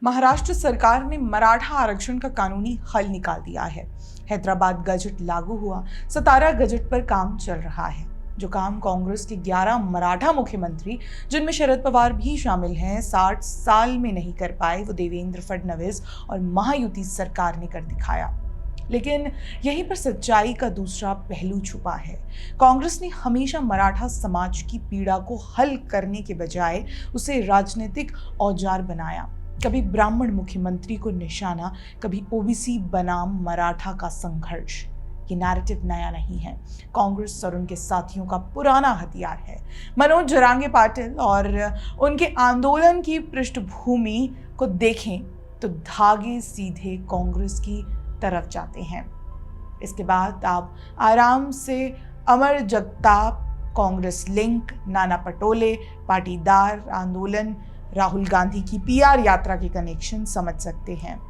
महाराष्ट्र सरकार ने मराठा आरक्षण का कानूनी हल निकाल दिया है। हैदराबाद गजट लागू हुआ, सतारा गजट पर काम चल रहा है। जो काम कांग्रेस के 11 मराठा मुख्यमंत्री, जिनमें शरद पवार भी शामिल हैं, 60 साल में नहीं कर पाए, वो देवेंद्र फडणवीस और महायुति सरकार ने कर दिखाया। लेकिन यहीं पर सच्चाई का दूसरा पहलू छुपा है। कांग्रेस ने हमेशा मराठा समाज की पीड़ा को हल करने के बजाय उसे राजनीतिक औजार बनाया। कभी ब्राह्मण मुख्यमंत्री को निशाना, कभी ओबीसी बनाम मराठा का संघर्ष। ये नैरेटिव नया नहीं है, कांग्रेस और उनके साथियों का पुराना हथियार है। मनोज जरांगे पाटिल और उनके आंदोलन की पृष्ठभूमि को देखें तो धागे सीधे कांग्रेस की तरफ जाते हैं। इसके बाद आप आराम से अमर जगताप, कांग्रेस लिंक, नाना पटोले, पाटीदार आंदोलन, राहुल गांधी की पीआर यात्रा के कनेक्शन समझ सकते हैं।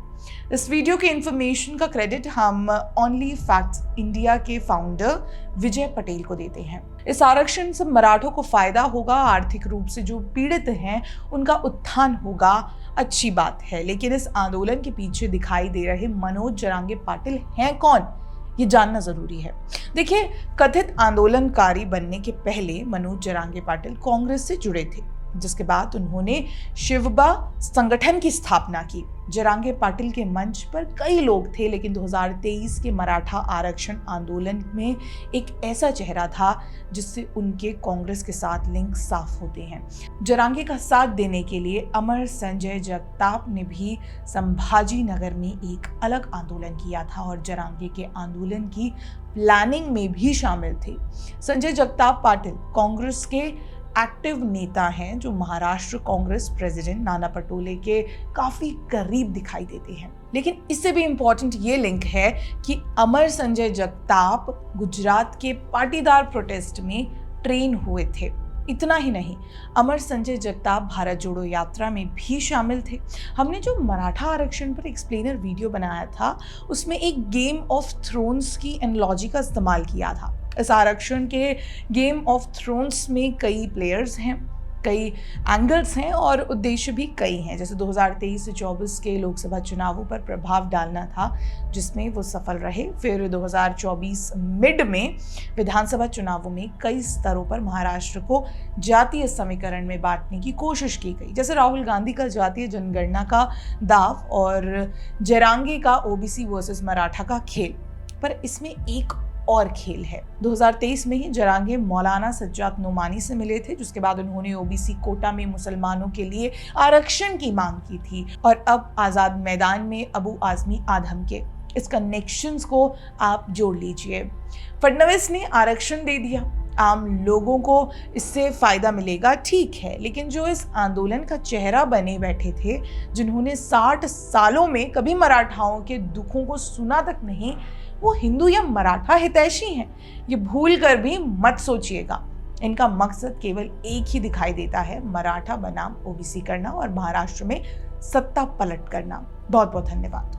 इस वीडियो के इंफॉर्मेशन का क्रेडिट हम ओनली फैक्ट्स इंडिया के फाउंडर विजय पटेल को देते हैं। इस आरक्षण से मराठों को फायदा होगा, आर्थिक रूप से जो पीड़ित हैं उनका उत्थान होगा, अच्छी बात है। लेकिन इस आंदोलन के पीछे दिखाई दे रहे मनोज जरांगे पाटिल हैं कौन, ये जानना जरूरी है। देखिए, कथित आंदोलनकारी बनने के पहले मनोज जरांगे पाटिल कांग्रेस से जुड़े थे, जिसके बाद उन्होंने शिवबा संगठन की स्थापना की। जरांगे पाटिल के मंच पर कई लोग थे, लेकिन 2023 के मराठा आरक्षण आंदोलन में एक ऐसा चेहरा था जिससे उनके कांग्रेस के साथ लिंक साफ होते हैं। जरांगे का साथ देने के लिए अमर संजय जगताप ने भी संभाजी नगर में एक अलग आंदोलन किया था और जरांगे के आंदोलन की प्लानिंग में भी शामिल थे। संजय जगताप पाटिल कांग्रेस के एक्टिव नेता हैं, जो महाराष्ट्र कांग्रेस प्रेसिडेंट नाना पटोले के काफी करीब दिखाई देते हैं। लेकिन इससे भी इंपॉर्टेंट ये लिंक है कि अमर संजय जगताप गुजरात के पाटीदार प्रोटेस्ट में ट्रेन हुए थे। इतना ही नहीं, अमर संजय जगताप भारत जोड़ो यात्रा में भी शामिल थे। हमने जो मराठा आरक्षण पर एक्सप्लेनर वीडियो बनाया था, उसमें एक गेम ऑफ थ्रोन्स की एनालॉजी का इस्तेमाल किया था। इस आरक्षण के गेम ऑफ थ्रोन्स में कई प्लेयर्स हैं, कई एंगल्स हैं और उद्देश्य भी कई हैं। जैसे 2023 से 24 के लोकसभा चुनावों पर प्रभाव डालना था, जिसमें वो सफल रहे। फिर 2024 मिड में विधानसभा चुनावों में कई स्तरों पर महाराष्ट्र को जातीय समीकरण में बांटने की कोशिश की गई, जैसे राहुल गांधी का जातीय जनगणना का दाव और जरांगे का ओबीसी वर्सेस मराठा का खेल। पर इसमें एक और खेल है। 2023 में ही जरांगे मौलाना सज्जाद नोमानी से मिले थे, जिसके बाद उन्होंने ओबीसी कोटा में मुसलमानों के लिए आरक्षण की मांग की थी। और अब आजाद मैदान में अबू आजमी आदम के इस कनेक्शंस को आप जोड़ लीजिए। फडणवीस ने आरक्षण दे दिया, आम लोगों को इससे फायदा मिलेगा, ठीक है। लेकिन जो इस आंदोलन का चेहरा बने बैठे थे, जिन्होंने 60 सालों में कभी मराठाओं के दुखों को सुना तक नहीं, वो हिंदू या मराठा हितैषी हैं, ये भूल कर भी मत सोचिएगा। इनका मकसद केवल एक ही दिखाई देता है, मराठा बनाम ओबीसी करना और महाराष्ट्र में सत्ता पलट करना। बहुत बहुत धन्यवाद।